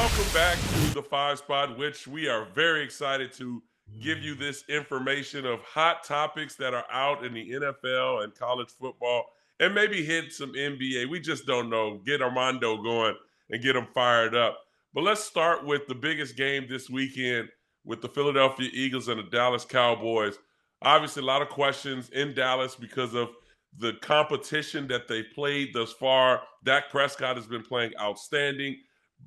Welcome back to the Five Spot, which we are very excited to give you this information of hot topics that are out in the NFL and college football, and maybe hit some NBA. We just don't know. Get Armando going and get him fired up. But let's start with the biggest game this weekend with the Philadelphia Eagles and the Dallas Cowboys. Obviously, a lot of questions in Dallas because of the competition that they played thus far. Dak Prescott has been playing outstanding.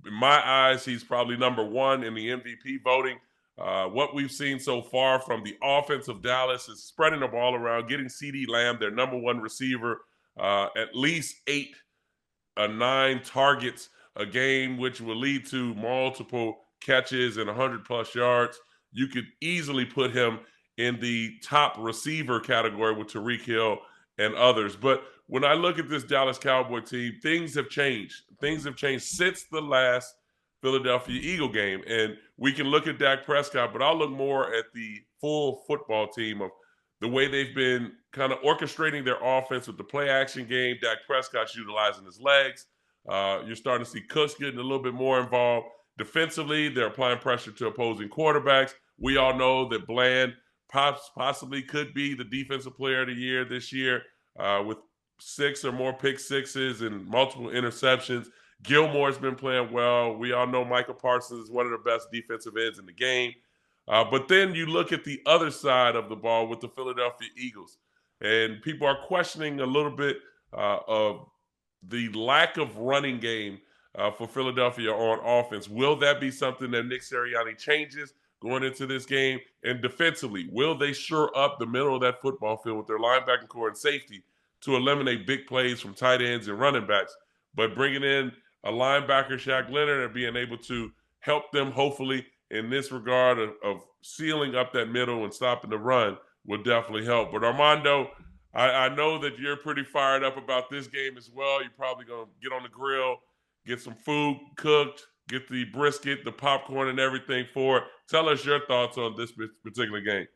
In my eyes, he's probably number one in the MVP voting. What we've seen so far from the offense of Dallas is spreading the ball around, getting CeeDee Lamb, their number one receiver, at least 9 targets a game, which will lead to multiple catches and 100-plus yards. You could easily put him in the top receiver category with Tyreek Hill and others. But when I look at this Dallas Cowboy team, things have changed. Things have changed since the last Philadelphia Eagle game. And we can look at Dak Prescott, but I'll look more at the full football team of the way they've been kind of orchestrating their offense with the play action game. Dak Prescott's utilizing his legs. You're starting to see Cooks getting a little bit more involved. Defensively, they're applying pressure to opposing quarterbacks. We all know that Bland possibly could be the defensive player of the year this year with 6 or more pick sixes and multiple interceptions. Gilmore's been playing well. We all know Michael Parsons is one of the best defensive ends in the game. But then you look at the other side of the ball with the Philadelphia Eagles, and people are questioning a little bit of the lack of running game for Philadelphia on offense. Will that be something that Nick Sirianni changes going into this game? And defensively, will they shore up the middle of that football field with their linebacking core and safety to eliminate big plays from tight ends and running backs, but bringing in a linebacker, Shaq Leonard, and being able to help them hopefully in this regard of sealing up that middle and stopping the run will definitely help. But Armando, I know that you're pretty fired up about this game as well. You're probably going to get on the grill, get some food cooked, get the brisket, the popcorn, and everything for it. Tell us your thoughts on this particular game.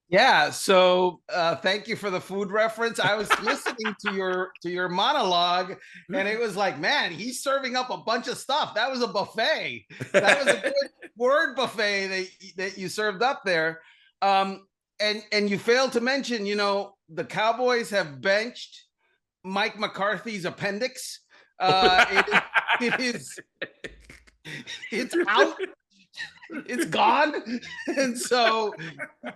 Yeah, so thank you for the food reference. I was listening to your monologue, and it was like, man, he's serving up a bunch of stuff. That was a buffet. That was a good word buffet that you served up there. And you failed to mention, the Cowboys have benched Mike McCarthy's appendix. It's out. It's gone. And so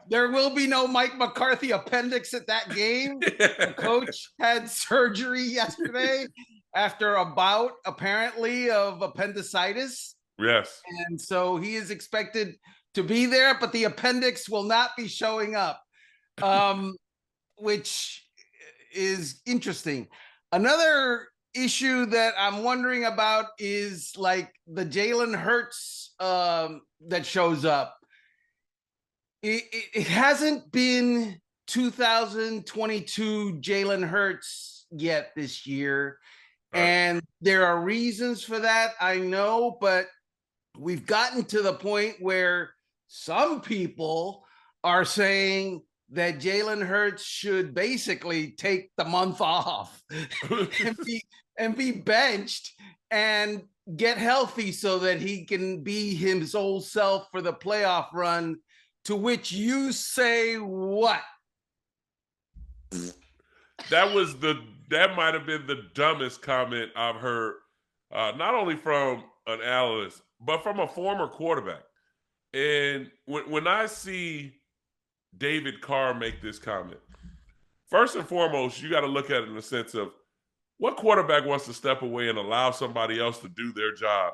there will be no Mike McCarthy appendix at that game. The coach had surgery yesterday after a bout, apparently, of appendicitis. Yes. And so he is expected to be there, but the appendix will not be showing up, which is interesting. Another issue that I'm wondering about is like the Jalen Hurts that shows up. It hasn't been 2022 Jalen Hurts yet this year. Right. And there are reasons for that, I know, but we've gotten to the point where some people are saying that Jalen Hurts should basically take the month off and be benched and get healthy so that he can be his old self for the playoff run, to which you say what? That might have been the dumbest comment I've heard, not only from an analyst, but from a former quarterback. And when I see David Carr make this comment, first and foremost, you got to look at it in the sense of what quarterback wants to step away and allow somebody else to do their job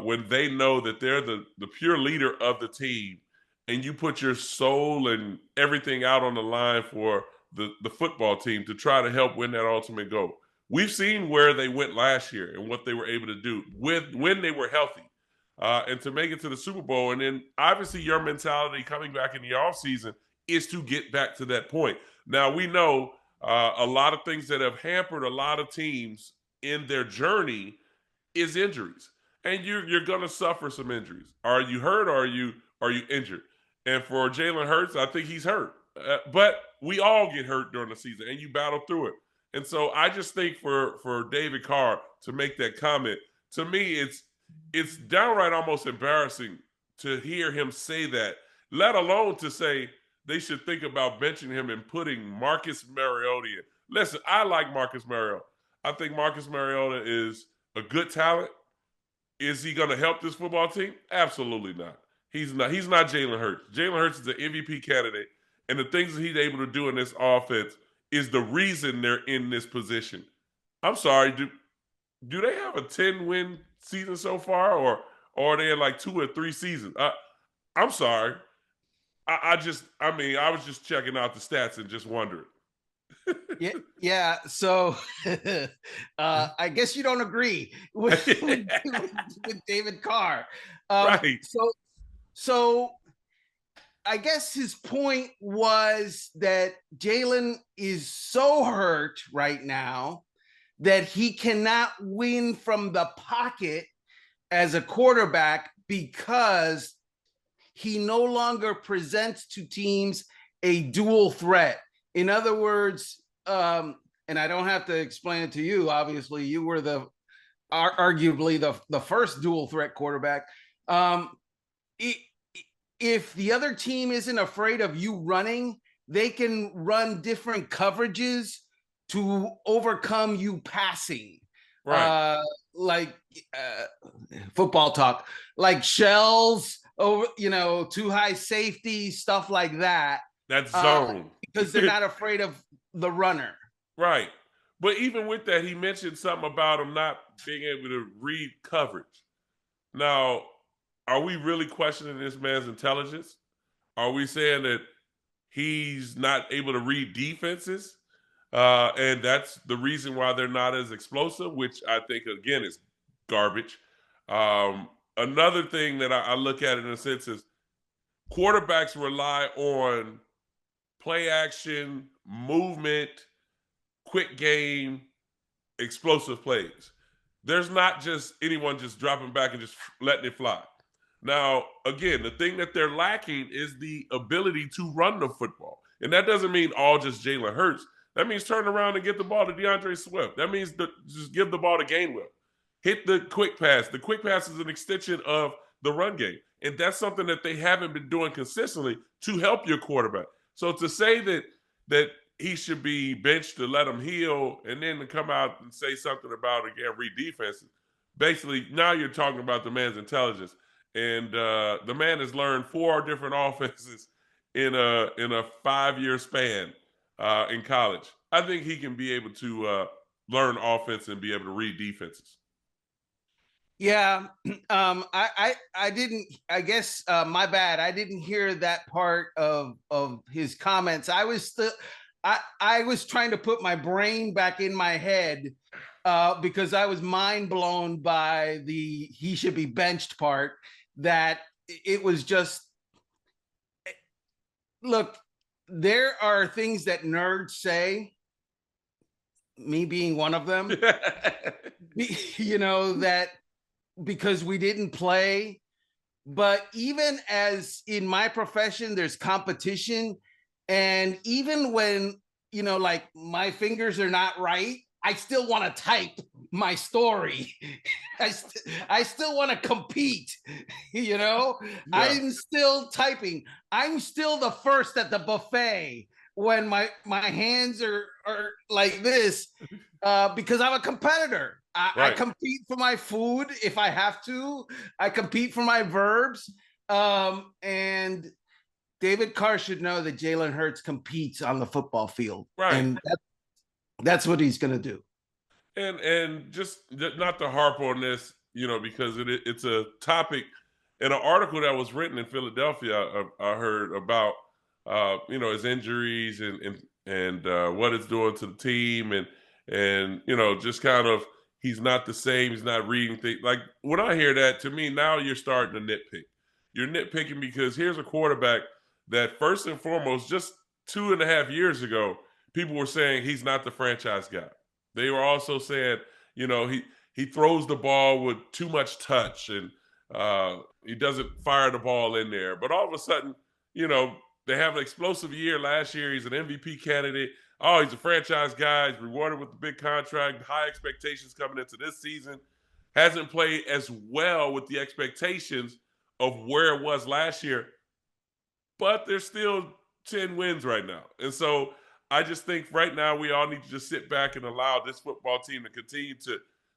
when they know that they're the pure leader of the team, and you put your soul and everything out on the line for the football team to try to help win that ultimate goal. We've seen where they went last year and what they were able to do when they were healthy and to make it to the Super Bowl. And then obviously your mentality coming back in the offseason is to get back to that point. Now we know a lot of things that have hampered a lot of teams in their journey is injuries. And you're going to suffer some injuries. Are you hurt or are you injured? And for Jalen Hurts, I think he's hurt. But we all get hurt during the season, and you battle through it. And so I just think for David Carr to make that comment, to me, It's downright almost embarrassing to hear him say that, let alone to say they should think about benching him and putting Marcus Mariota in. Listen, I like Marcus Mariota. I think Marcus Mariota is a good talent. Is he going to help this football team? Absolutely not. He's not. He's not Jalen Hurts. Jalen Hurts is an MVP candidate, and the things that he's able to do in this offense is the reason they're in this position. I'm sorry. Do they have a 10-win season so far, or are they in like 2 or 3 seasons? I'm sorry. I was just checking out the stats and just wondering. Yeah. So I guess you don't agree with David Carr. Right. So I guess his point was that Jalen is so hurt right now that he cannot win from the pocket as a quarterback because he no longer presents to teams a dual threat. In other words, and I don't have to explain it to you. Obviously, you were arguably the first dual threat quarterback. If the other team isn't afraid of you running, they can run different coverages to overcome you passing. Right. Football talk, like shells over, too high safety, stuff like that. That's zone. Because they're not afraid of the runner. Right. But even with that, he mentioned something about him not being able to read coverage. Now, are we really questioning this man's intelligence? Are we saying that he's not able to read defenses? And that's the reason why they're not as explosive, which I think, again, is garbage. Another thing that I look at in a sense is quarterbacks rely on play action, movement, quick game, explosive plays. There's not just anyone just dropping back and just letting it fly. Now, again, the thing that they're lacking is the ability to run the football. And that doesn't mean all just Jalen Hurts. That means turn around and get the ball to DeAndre Swift. That means just give the ball to Gainwell. Hit the quick pass. The quick pass is an extension of the run game. And that's something that they haven't been doing consistently to help your quarterback. So to say that he should be benched to let him heal and then to come out and say something about, again, read defenses, basically now you're talking about the man's intelligence. And the man has learned 4 different offenses in a 5-year span in college. I think he can be able to learn offense and be able to read defenses. Yeah, I didn't. I guess my bad. I didn't hear that part of his comments. I was trying to put my brain back in my head because I was mind blown by the he should be benched part. That it was just, look, there are things that nerds say, me being one of them, that because we didn't play. But even as in my profession, there's competition. And even when, like my fingers are not right, I still want to type my story. I still want to compete, Yeah. I'm still typing. I'm still the first at the buffet when my hands are like this because I'm a competitor. I compete for my food if I have to. I compete for my verbs. And David Carr should know that Jalen Hurts competes on the football field. Right. And that's what he's going to do. And just not to harp on this, because it's a topic in an article that was written in Philadelphia. I heard about, his injuries and what it's doing to the team and just kind of he's not the same. He's not reading things. Like when I hear that, to me, now you're starting to nitpick. You're nitpicking because here's a quarterback that first and foremost, just 2.5 years ago, people were saying he's not the franchise guy. They were also saying, he throws the ball with too much touch and he doesn't fire the ball in there. But all of a sudden, they have an explosive year last year. He's an MVP candidate. Oh, he's a franchise guy. He's rewarded with a big contract, high expectations coming into this season. hasn't played as well with the expectations of where it was last year, but there's still 10 wins right now. And so I just think right now we all need to just sit back and allow this football team to continue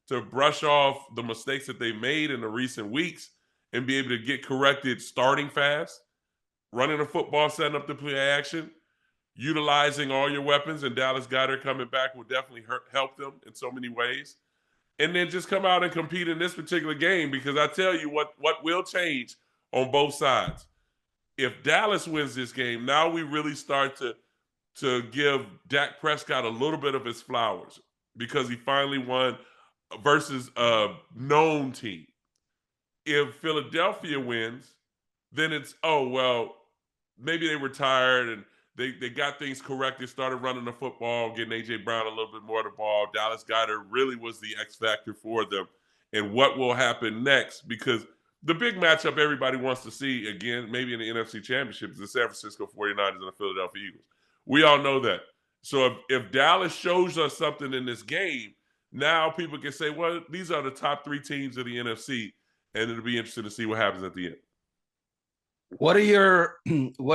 to brush off the mistakes that they made in the recent weeks and be able to get corrected starting fast, running a football, setting up the play action, utilizing all your weapons, and Dallas Goedert coming back will definitely help them in so many ways. And then just come out and compete in this particular game, because I tell you what will change on both sides. If Dallas wins this game, now we really start to give Dak Prescott a little bit of his flowers, because he finally won versus a known team. If Philadelphia wins, then it's, oh, well, maybe they were tired and they got things corrected, started running the football, getting A.J. Brown a little bit more of the ball. Dallas Goedert really was the X factor for them. And what will happen next? Because the big matchup everybody wants to see, again, maybe in the NFC Championship, is the San Francisco 49ers and the Philadelphia Eagles. We all know that. So if Dallas shows us something in this game, now people can say, well, these are the top 3 teams of the NFC, and it'll be interesting to see what happens at the end. What are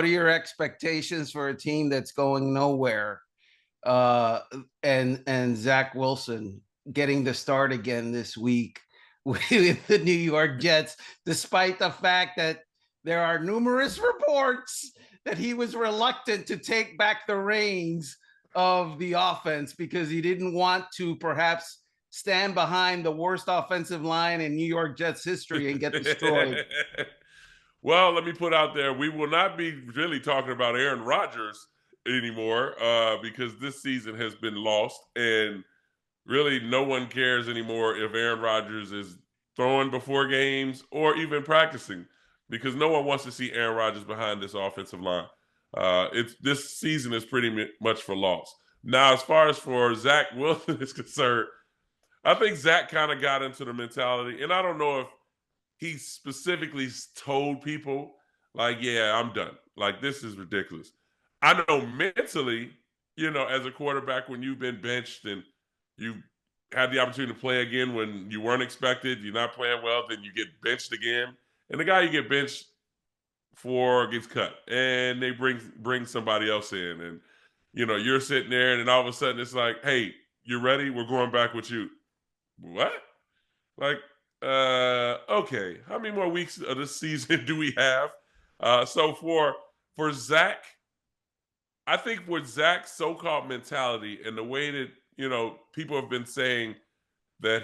your expectations for a team that's going nowhere? And Zach Wilson getting the start again this week with the New York Jets, despite the fact that there are numerous reports that he was reluctant to take back the reins of the offense because he didn't want to perhaps stand behind the worst offensive line in New York Jets history and get destroyed. Well, let me put out there, we will not be really talking about Aaron Rodgers anymore because this season has been lost, and really no one cares anymore if Aaron Rodgers is throwing before games or even practicing, because no one wants to see Aaron Rodgers behind this offensive line. This season is pretty much for loss. Now, as far as for Zach Wilson is concerned, I think Zach kind of got into the mentality, and I don't know if he specifically told people, like, yeah, I'm done. Like, this is ridiculous. I know mentally, as a quarterback, when you've been benched and you had the opportunity to play again when you weren't expected, you're not playing well, then you get benched again. And the guy you get benched for gets cut, and they bring somebody else in. And, you're sitting there, and then all of a sudden it's like, hey, you ready? We're going back with you. What? Like, okay, how many more weeks of this season do we have? So for Zach, I think with Zach's so-called mentality and the way that, people have been saying that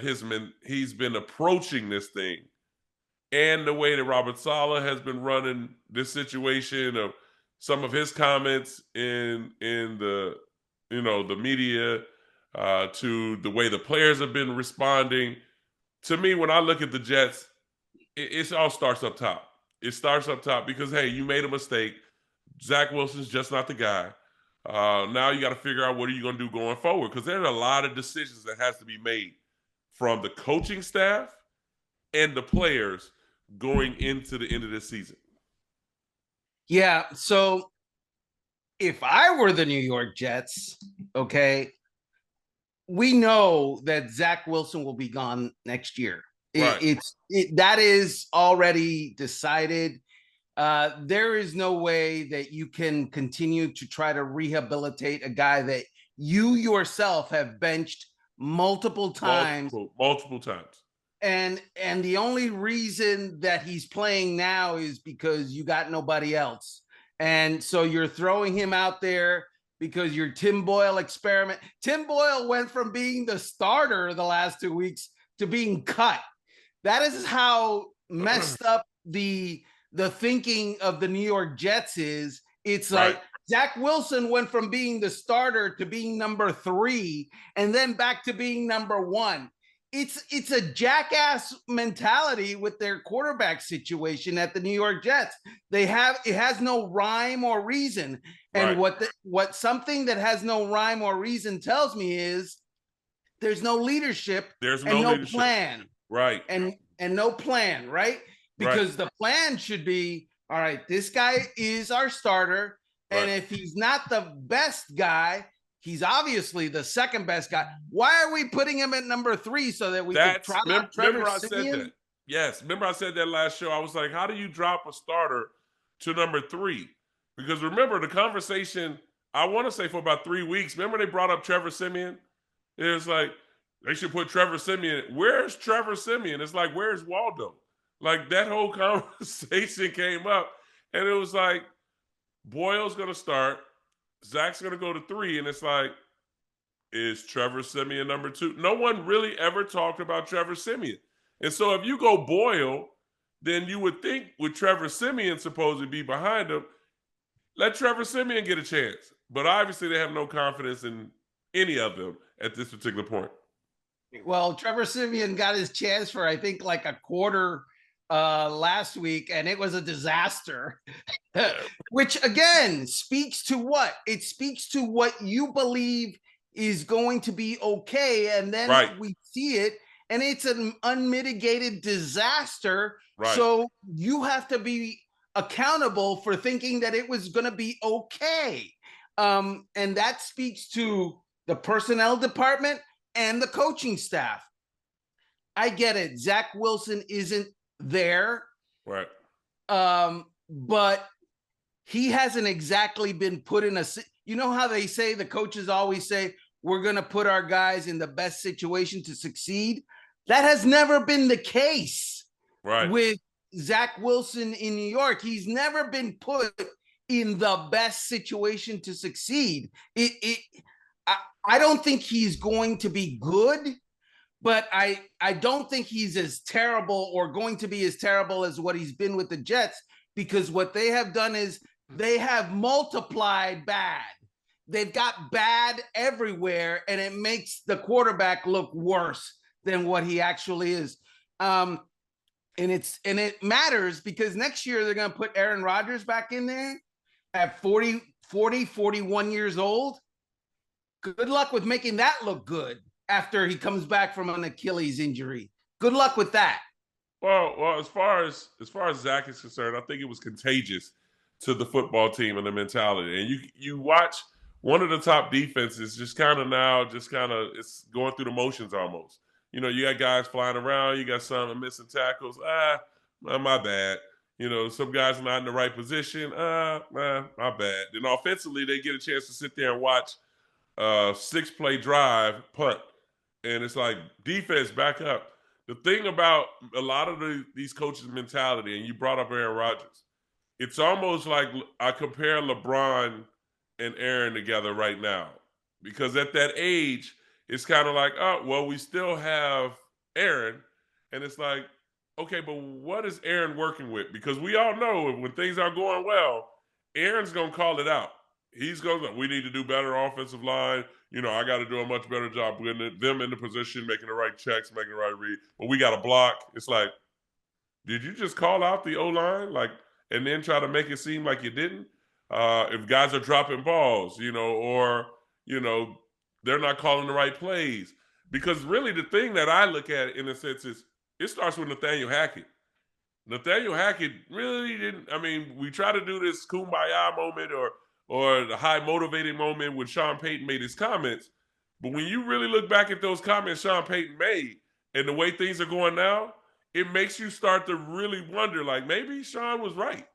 he's been approaching this thing, and the way that Robert Saleh has been running this situation, of some of his comments in the, the media, to the way the players have been responding. To me, when I look at the Jets, it all starts up top. It starts up top because, hey, you made a mistake. Zach Wilson's just not the guy. Now you got to figure out what are you going to do going forward, because there's a lot of decisions that has to be made from the coaching staff and the players going into the end of this season. Yeah, so if I were the New York Jets, okay, we know that Zach Wilson will be gone next year. Right. That is already decided. There is no way that you can continue to try to rehabilitate a guy that you yourself have benched multiple times. Multiple times. And the only reason that he's playing now is because you got nobody else. And so you're throwing him out there because your Tim Boyle experiment. Tim Boyle went from being the starter the last 2 weeks to being cut. That is how messed up the thinking of the New York Jets is. It's Right. like Zach Wilson went from being the starter to being number 3 and then back to being number 1. It's a jackass mentality with their quarterback situation at the New York Jets. It has no rhyme or reason. And Right. what something that has no rhyme or reason tells me is there's no leadership. There's and no no leadership. plan. Right. And no plan, right? Because the plan should be, all right, this guy is our starter. And Right. if he's not the best guy, he's obviously the second best guy. Why are we putting him at number 3 so that we can try out Trevor remember I said that. Yes, remember I said that last show. I was like, how do you drop a starter to number 3? Because remember the conversation, I want to say for about 3 weeks, remember they brought up Trevor Siemian? It was like, they should put Trevor Siemian. Where's Trevor Siemian? It's like, where's Waldo? Like that whole conversation came up, and it was like, Boyle's going to start, Zach's going to go to 3, and it's like, is Trevor Siemian number 2? No one really ever talked about Trevor Siemian. And so if you go Boyle, then you would think with Trevor Siemian supposed to be behind him, let Trevor Siemian get a chance. But obviously they have no confidence in any of them at this particular point. Well, Trevor Siemian got his chance for, I think, like a quarter last week, and it was a disaster. Which, again, speaks to what? It speaks to what you believe is going to be okay, and then we see it, and it's an unmitigated disaster. Right. So you have to be accountable for thinking that it was going to be okay. And that speaks to the personnel department and the coaching staff. I get it. Zach Wilson isn't there. Right. But he hasn't exactly been put in a, you know how they say, the coaches always say, we're going to put our guys in the best situation to succeed. That has never been the case with Zach Wilson in New York. He's never been put in the best situation to succeed. I don't think he's going to be good, but I don't think he's as terrible or going to be as terrible as what he's been with the Jets, because what they have done is they have multiplied bad. They've got bad everywhere, and it makes the quarterback look worse than what he actually is. And it matters because next year they're going to put Aaron Rodgers back in there at 41 years old. Good luck with making that look good after he comes back from an Achilles injury. Good luck with that. Well, as far as Zach is concerned, I think it was contagious to the football team and the mentality. And you watch one of the top defenses it's going through the motions almost. You know, you got guys flying around, you got some missing tackles. My bad. You know, some guys not in the right position. My bad. Then offensively, they get a chance to sit there and watch 6-play drive punt. And it's like, defense, back up. The thing about a lot of these coaches' mentality, and you brought up Aaron Rodgers, it's almost like I compare LeBron and Aaron together right now. Because at that age, it's kind of like, oh, well, we still have Aaron. And it's like, okay, but what is Aaron working with? Because we all know when things aren't going well, Aaron's going to call it out. He's going to, we need to do better offensive line. You know, I got to do a much better job putting them in the position, making the right checks, making the right read. But we got to block. It's like, did you just call out the O-line? Like, and then try to make it seem like you didn't? If guys are dropping balls, you know, or, you know, they're not calling the right plays. Because really the thing that I look at in a sense is it starts with Nathaniel Hackett. Nathaniel Hackett really didn't, I mean, we try to do this kumbaya moment or the high motivating moment when Sean Payton made his comments. But when you really look back at those comments Sean Payton made and the way things are going now, it makes you start to really wonder, like, maybe Sean was right.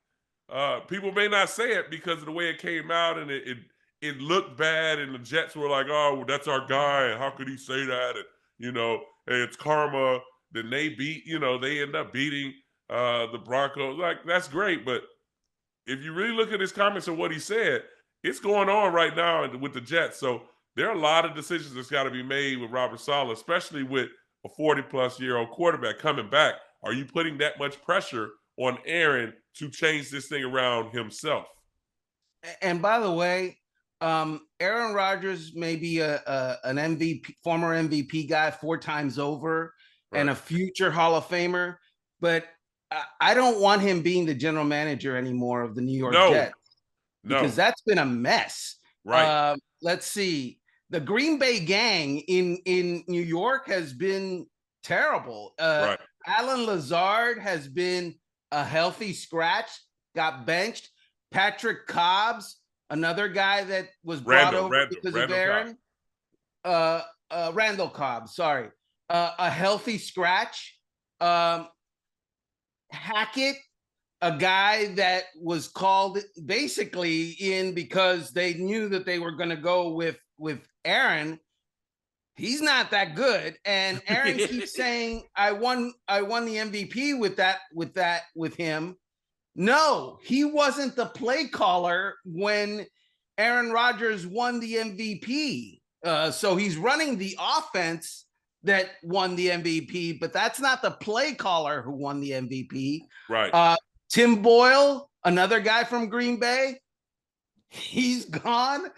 People may not say it because of the way it came out and it looked bad and the Jets were like, oh, well, that's our guy and how could he say that? And, you know, hey, it's karma. Then they they end up beating the Broncos. Like, that's great. But if you really look at his comments and what he said, it's going on right now with the Jets. So there are a lot of decisions that's got to be made with Robert Saleh, especially with a 40-plus-year-old quarterback coming back. Are you putting that much pressure on Aaron to change this thing around himself? And by the way, Aaron Rodgers may be an MVP, former MVP guy 4 times over, and a future Hall of Famer, but I don't want him being the general manager anymore of the New York Jets because that's been a mess. Right. Let's see. The Green Bay gang in New York has been terrible. Alan Lazard has been a healthy scratch, got benched. Patrick Cobbs another guy that was brought over because of Aaron. Randall Cobb, sorry. A healthy scratch. Hackett, a guy that was called basically in because they knew that they were going to go with Aaron. He's not that good, and Aaron keeps saying, "I won the MVP with him." No, he wasn't the play caller when Aaron Rodgers won the MVP. So he's running the offense that won the MVP, but that's not the play caller who won the MVP. Right. Tim Boyle, another guy from Green Bay, he's gone.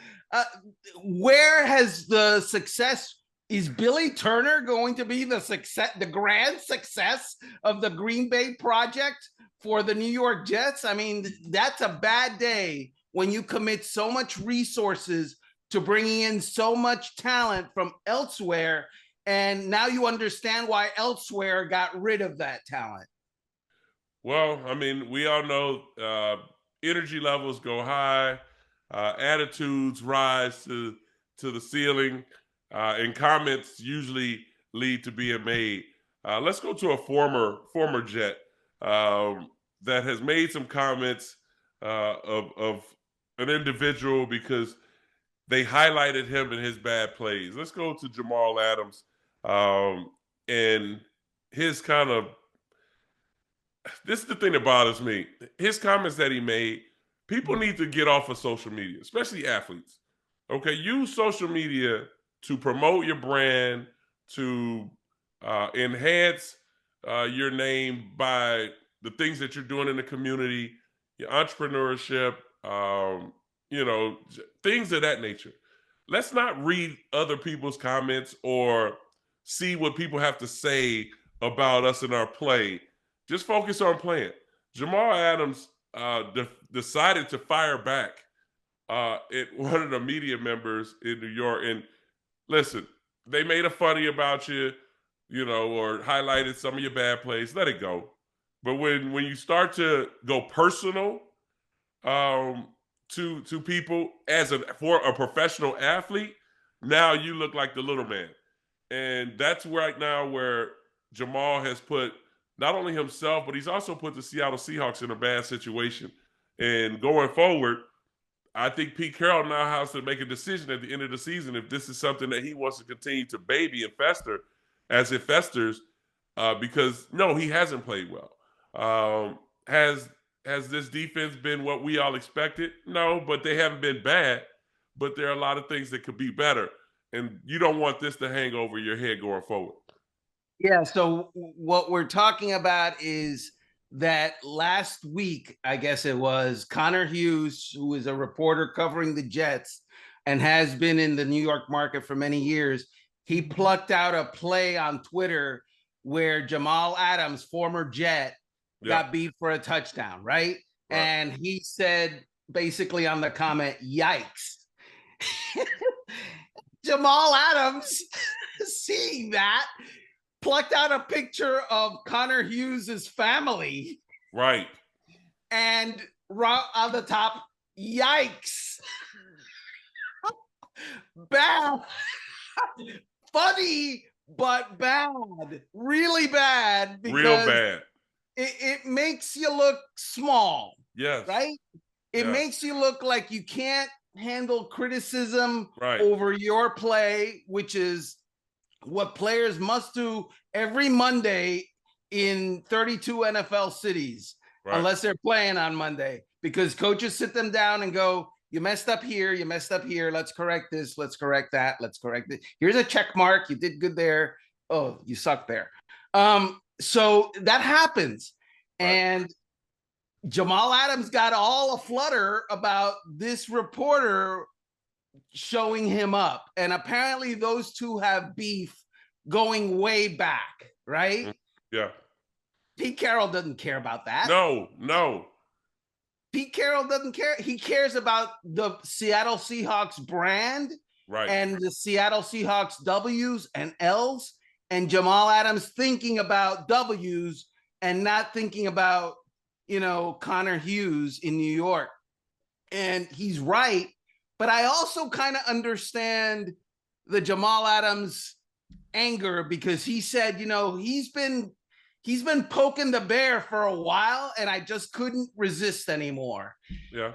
Where has the success? Is Billy Turner going to be the grand success of the Green Bay project for the New York Jets? I mean, that's a bad day when you commit so much resources to bringing in so much talent from elsewhere, and now you understand why elsewhere got rid of that talent. Well, I mean, we all know energy levels go high, attitudes rise to the ceiling, and comments usually lead to being made. Let's go to a former Jet that has made some comments of an individual because they highlighted him in his bad plays. Let's go to Jamal Adams and his kind of. This is the thing that bothers me. His comments that he made, people need to get off of social media, especially athletes. Okay, use social media to promote your brand, to enhance your name by the things that you're doing in the community, your entrepreneurship, things of that nature. Let's not read other people's comments or see what people have to say about us in our play. Just focus on playing. Jamal Adams decided to fire back at one of the media members in New York. And listen, they made a funny about you, or highlighted some of your bad plays. Let it go. But when you start to go personal to people for a professional athlete, now you look like the little man. And that's right now where Jamal has put not only himself, but he's also put the Seattle Seahawks in a bad situation. And going forward, I think Pete Carroll now has to make a decision at the end of the season if this is something that he wants to continue to baby and fester as it festers, because no, he hasn't played well. Has this defense been what we all expected? No, but they haven't been bad. But there are a lot of things that could be better, and you don't want this to hang over your head going forward. Yeah, so what we're talking about is that last week, I guess it was, Connor Hughes, who is a reporter covering the Jets and has been in the New York market for many years, he plucked out a play on Twitter where Jamal Adams, former Jet, got beat for a touchdown, right? And he said basically on the comment, yikes. Jamal Adams, seeing that, plucked out a picture of Connor Hughes' family. Right. And on the top, yikes. Bad. Funny, but bad. Really bad. Because real bad. It makes you look small. Yes. Right? It makes you look like you can't handle criticism over your play, which is what players must do every Monday in 32 NFL cities, unless they're playing on Monday, because coaches sit them down and go, you messed up here, you messed up here, let's correct this, let's correct that, let's correct it. Here's a check mark, you did good there. Oh, you suck there. So that happens. And Jamal Adams got all aflutter about this reporter showing him up. And apparently those two have beef going way back, right? Yeah. Pete Carroll doesn't care about that. No. Pete Carroll doesn't care. He cares about the Seattle Seahawks brand and the Seattle Seahawks W's and L's, and Jamal Adams thinking about W's and not thinking about, Connor Hughes in New York. and he's right. But I also kind of understand the Jamal Adams anger, because he said, he's been poking the bear for a while, and I just couldn't resist anymore. Yeah.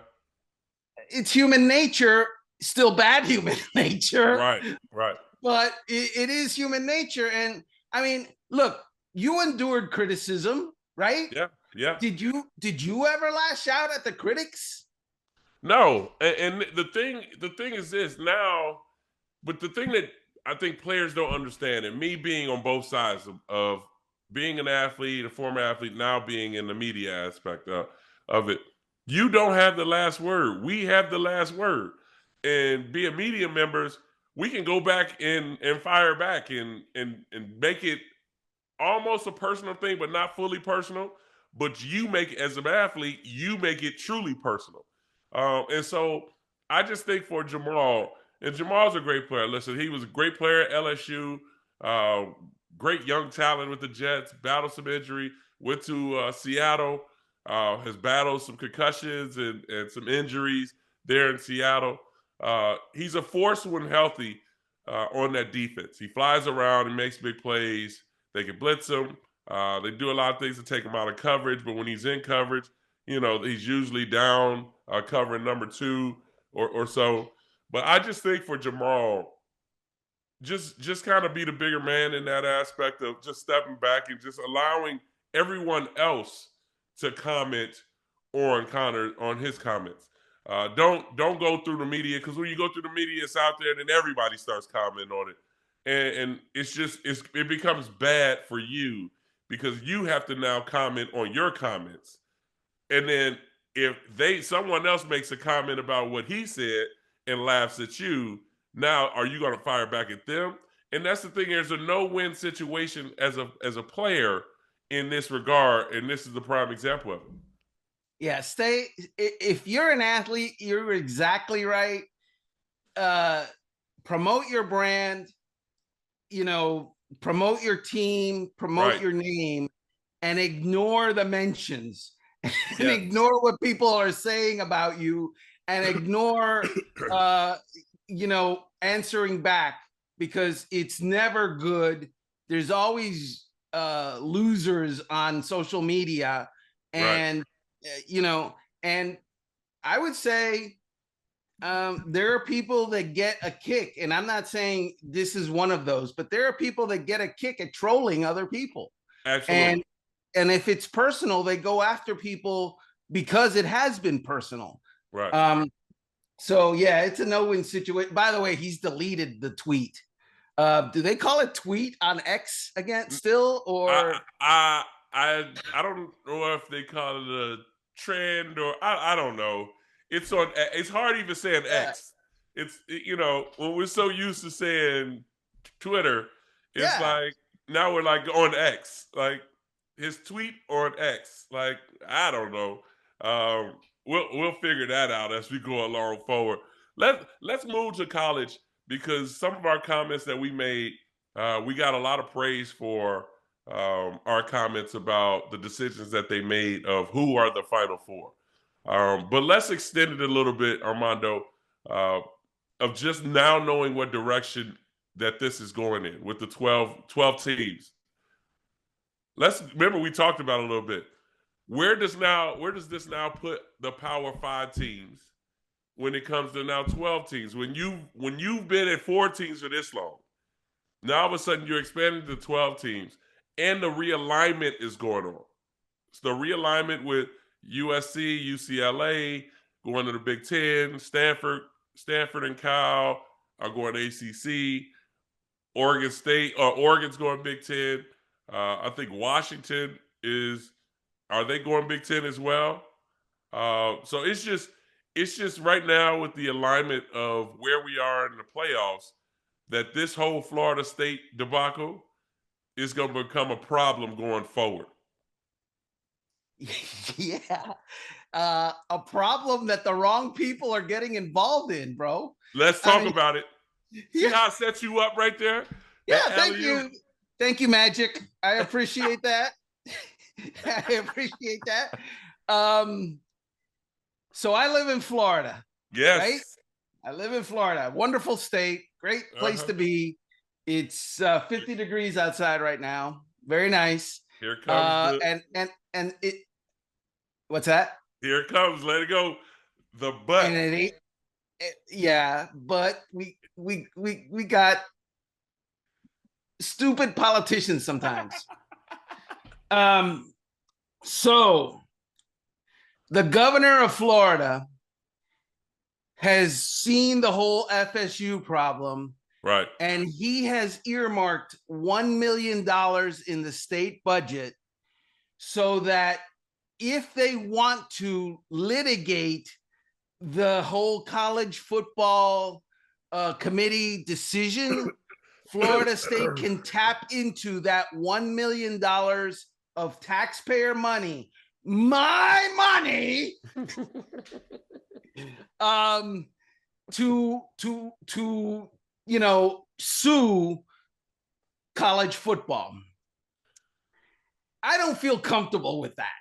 It's human nature, still bad human nature. Right. But it is human nature. And I mean, look, you endured criticism, right? Yeah. Did you ever lash out at the critics? No. And the thing is this now, but the thing that I think players don't understand, and me being on both sides of being an athlete, a former athlete, now being in the media aspect of it, you don't have the last word. We have the last word. And being media members, we can go back and fire back and make it almost a personal thing, but not fully personal. But you make, as an athlete, you make it truly personal. And so I just think for Jamal, and Jamal's a great player. Listen, he was a great player at LSU, uh, great young talent with the Jets, battled some injury, went to Seattle, has battled some concussions and some injuries there in Seattle. He's a force when healthy on that defense. He flies around and makes big plays. They can blitz him. They do a lot of things to take him out of coverage, but when he's in coverage, he's usually down covering number 2 or so. But I just think for Jamal, just kind of be the bigger man in that aspect of just stepping back and just allowing everyone else to comment on his comments. Don't go through the media, because when you go through the media, it's out there, and then everybody starts commenting on it, and it becomes bad for you, because you have to now comment on your comments, and then if someone else makes a comment about what he said and laughs at you, now are you going to fire back at them? And that's the thing. There's a no-win situation as a player in this regard, and this is the prime example of it. Yeah, if you're an athlete, you're exactly right. Promote your brand, promote your team, promote your name, and ignore the mentions and ignore what people are saying about you, and ignore answering back, because it's never good. There's always losers on social media, and and I would say there are people that get a kick, and I'm not saying this is one of those, but there are people that get a kick at trolling other people. Absolutely. And if it's personal, they go after people because it has been personal. Right. So yeah, it's a no-win situation. By the way, he's deleted the tweet. Do they call it tweet on X again still, or I don't know if they call it a trend, or I don't know. It's hard even saying X. It's when we're so used to saying Twitter, it's like now we're like on X, like his tweet on X. Like, I don't know. We'll figure that out as we go along forward. Let's move to college, because some of our comments that we made, we got a lot of praise for our comments about the decisions that they made of who are the Final Four. But let's extend it a little bit, Armando, of just now knowing what direction that this is going in with the 12 teams. Let's remember, we talked about it a little bit. Where does this now put the Power 5 teams when it comes to now 12 teams? When you've been at 4 teams for this long, now all of a sudden you're expanding to 12 teams, and the realignment is going on. It's the realignment with USC, UCLA going to the Big Ten, Stanford and Cal are going to ACC, Oregon's going Big Ten. I think Washington are they going Big Ten as well? So it's just right now with the alignment of where we are in the playoffs, that this whole Florida State debacle is going to become a problem going forward. Yeah. A problem that the wrong people are getting involved in, bro. Let's talk about it. See how I set you up right there? Yeah, thank you. Thank you, Magic. I appreciate that. I appreciate that. So I live in Florida, right? Yes. I live in Florida. Wonderful state, great place to be. It's 50 degrees outside right now. Very nice. Here comes And it. What's that? Here it comes. Let it go. The butt. And it ain't. Yeah, but we got stupid politicians sometimes. So the governor of Florida has seen the whole FSU problem. Right. And he has earmarked $1 million in the state budget so that if they want to litigate the whole college football committee decision, Florida State can tap into that $1 million of taxpayer money, my money, to sue college football. I don't feel comfortable with that.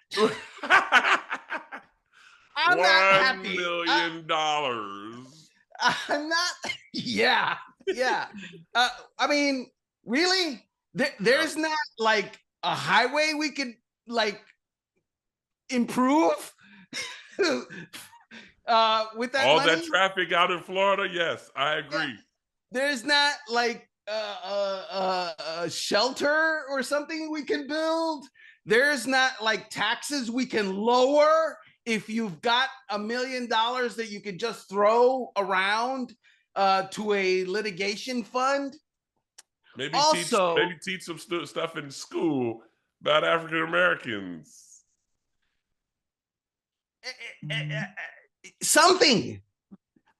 I'm not happy. $1 million. I'm not. Yeah. I mean, really? There's not like a highway we could like improve with that all money? That traffic out in Florida. Yes, I agree. Yeah. There's not like a shelter or something we can build. There's not like taxes we can lower if you've got $1 million that you could just throw around to a litigation fund. Maybe also teach some stuff in school about African Americans. Something.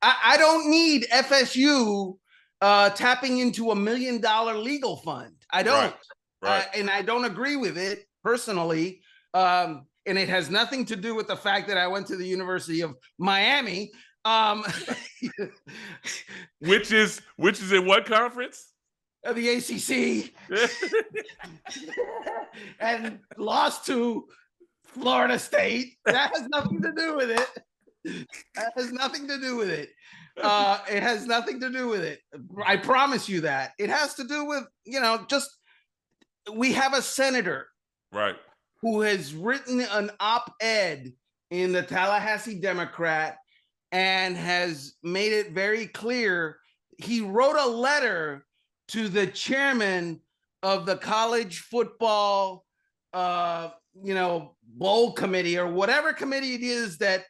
I don't need FSU tapping into $1 million legal fund. I don't. Right. And I don't agree with it personally. And it has nothing to do with the fact that I went to the University of Miami. Which is in what conference? The ACC. And lost to Florida State. That has nothing to do with it. That has nothing to do with it. It has nothing to do with it. I promise you that. It has to do with, just we have a senator who has written an op-ed in the Tallahassee Democrat and has made it very clear. He wrote a letter to the chairman of the college football bowl committee or whatever committee it is that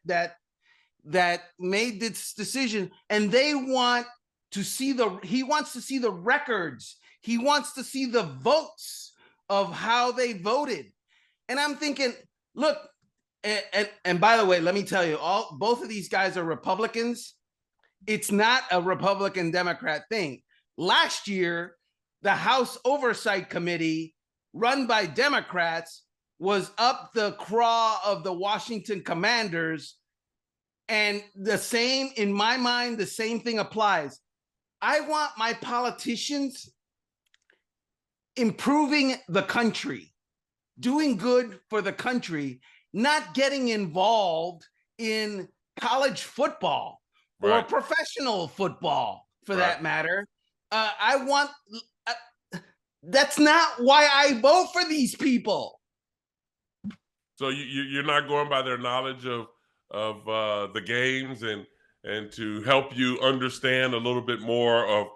made this decision, and he wants to see the records. He wants to see the votes of how they voted. And I'm thinking, look, and by the way, let me tell you, both of these guys are Republicans. It's not a Republican Democrat thing. Last year, the House Oversight Committee, run by Democrats, was up the craw of the Washington Commanders. And in my mind, the same thing applies. I want my politicians improving the country, doing good for the country, not getting involved in college football or professional football, for that matter. That's not why I vote for these people. So you're not going by their knowledge of the games and to help you understand a little bit more of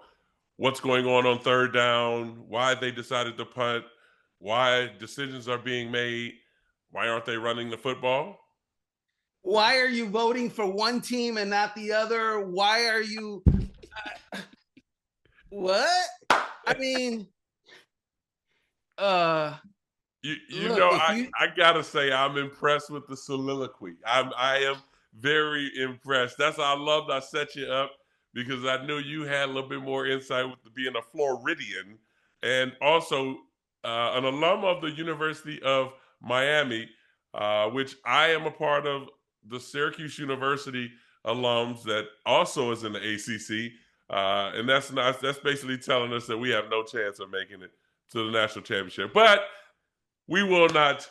what's going on third down, why they decided to punt, why decisions are being made, why aren't they running the football? Why are you voting for one team and not the other? Why are you... what? I mean... I gotta say, I'm impressed with the soliloquy. I am very impressed. That's why I set you up, because I knew you had a little bit more insight with being a Floridian and also an alum of the University of Miami, which I am a part of the Syracuse University alums that also is in the ACC. And that's basically telling us that we have no chance of making it to the national championship. But we will not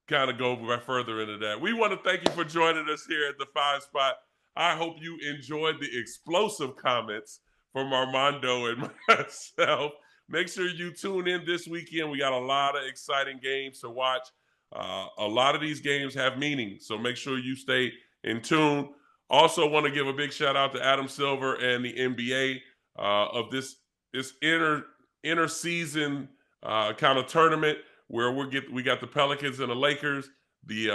kind of go further into that. We want to thank you for joining us here at the 5 Spot. I hope you enjoyed the explosive comments from Armando and myself. Make sure you tune in this weekend. We got a lot of exciting games to watch. A lot of these games have meaning, so make sure you stay in tune. Also, want to give a big shout out to Adam Silver and the NBA of this inter season kind of tournament where we got the Pelicans and the Lakers, the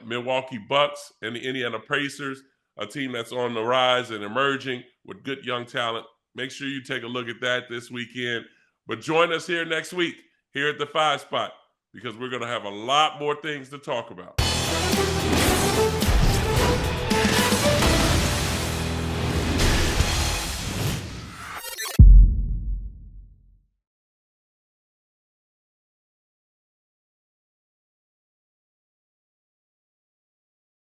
Milwaukee Bucks and the Indiana Pacers, a team that's on the rise and emerging with good young talent. Make sure you take a look at that this weekend. But join us here next week here at the 5 Spot, because we're going to have a lot more things to talk about.